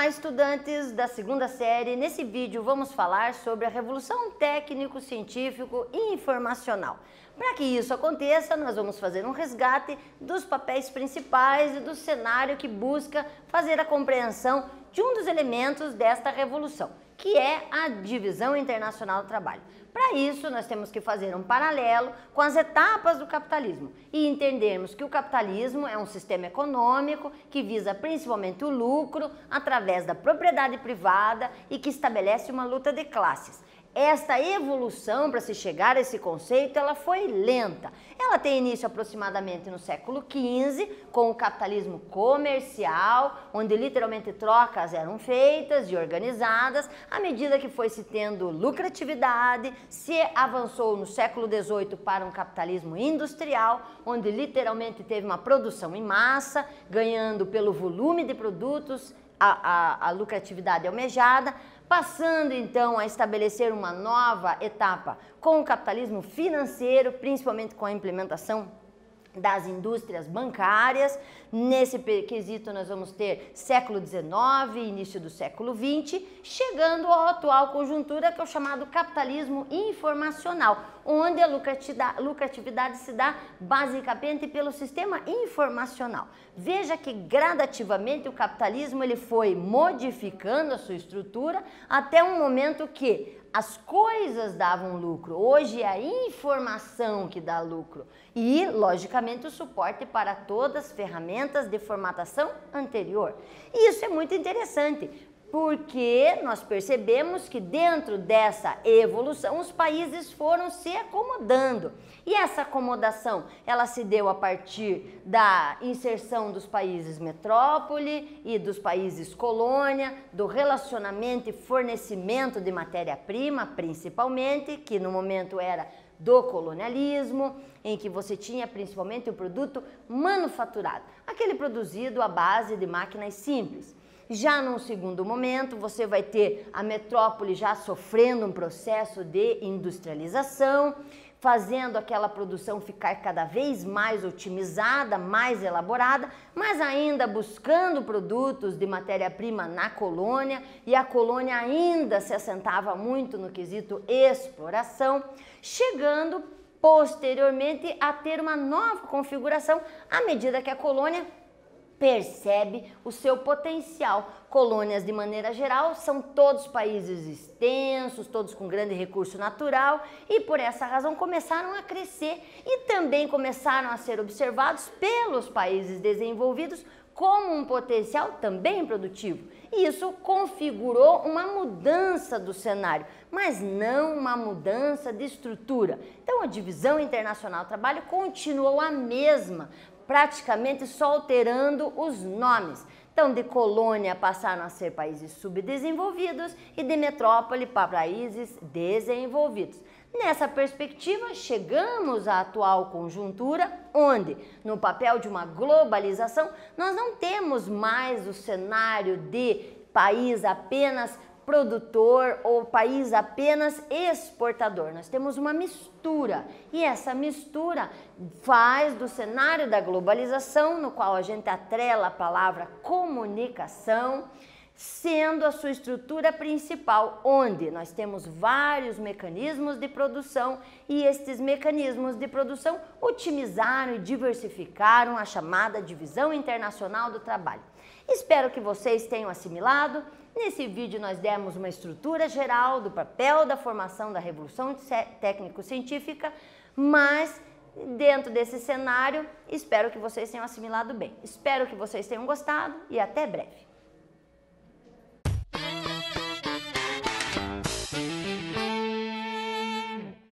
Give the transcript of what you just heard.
Olá, estudantes da segunda série. Nesse vídeo vamos falar sobre a revolução técnico-científico e informacional. Para que isso aconteça, nós vamos fazer um resgate dos papéis principais e do cenário que busca fazer a compreensão de um dos elementos desta revolução, que é a divisão internacional do trabalho. Para isso, nós temos que fazer um paralelo com as etapas do capitalismo e entendermos que o capitalismo é um sistema econômico que visa principalmente o lucro através da propriedade privada e que estabelece uma luta de classes. Esta evolução para se chegar a esse conceito, ela foi lenta. Ela tem início aproximadamente no século XV, com o capitalismo comercial, onde literalmente trocas eram feitas e organizadas. À medida que foi se tendo lucratividade, se avançou no século XVIII para um capitalismo industrial, onde literalmente teve uma produção em massa, ganhando pelo volume de produtos a lucratividade almejada, passando então a estabelecer uma nova etapa com o capitalismo financeiro, principalmente com a implementação das indústrias bancárias. Nesse quesito nós vamos ter século XIX, início do século XX, chegando à atual conjuntura que é o chamado capitalismo informacional, onde a lucratividade se dá basicamente pelo sistema informacional. Veja que gradativamente o capitalismo ele foi modificando a sua estrutura até um momento que as coisas davam lucro. Hoje é a informação que dá lucro e, logicamente, o suporte para todas as ferramentas de formatação anterior. E isso é muito interessante, porque nós percebemos que dentro dessa evolução os países foram se acomodando. E essa acomodação, ela se deu a partir da inserção dos países metrópole e dos países colônia, do relacionamento e fornecimento de matéria-prima, principalmente, que no momento era do colonialismo, em que você tinha principalmente o produto manufaturado, aquele produzido à base de máquinas simples. Já num segundo momento, você vai ter a metrópole já sofrendo um processo de industrialização, fazendo aquela produção ficar cada vez mais otimizada, mais elaborada, mas ainda buscando produtos de matéria-prima na colônia, e a colônia ainda se assentava muito no quesito exploração, chegando posteriormente a ter uma nova configuração à medida que a colônia percebe o seu potencial. Colônias, de maneira geral, são todos países extensos, todos com grande recurso natural e, por essa razão, começaram a crescer e também começaram a ser observados pelos países desenvolvidos como um potencial também produtivo. E isso configurou uma mudança do cenário, mas não uma mudança de estrutura. Então, a divisão internacional do trabalho continuou a mesma, praticamente só alterando os nomes. Então, de colônia passaram a ser países subdesenvolvidos e de metrópole para países desenvolvidos. Nessa perspectiva, chegamos à atual conjuntura, onde, no papel de uma globalização, nós não temos mais o cenário de país apenas produtor ou país apenas exportador. Nós temos uma mistura e essa mistura faz do cenário da globalização, no qual a gente atrela a palavra comunicação, sendo a sua estrutura principal, onde nós temos vários mecanismos de produção e estes mecanismos de produção otimizaram e diversificaram a chamada divisão internacional do trabalho. Espero que vocês tenham assimilado. Nesse vídeo nós demos uma estrutura geral do papel da formação da revolução técnico-científica, mas dentro desse cenário espero que vocês tenham assimilado bem. Espero que vocês tenham gostado e até breve.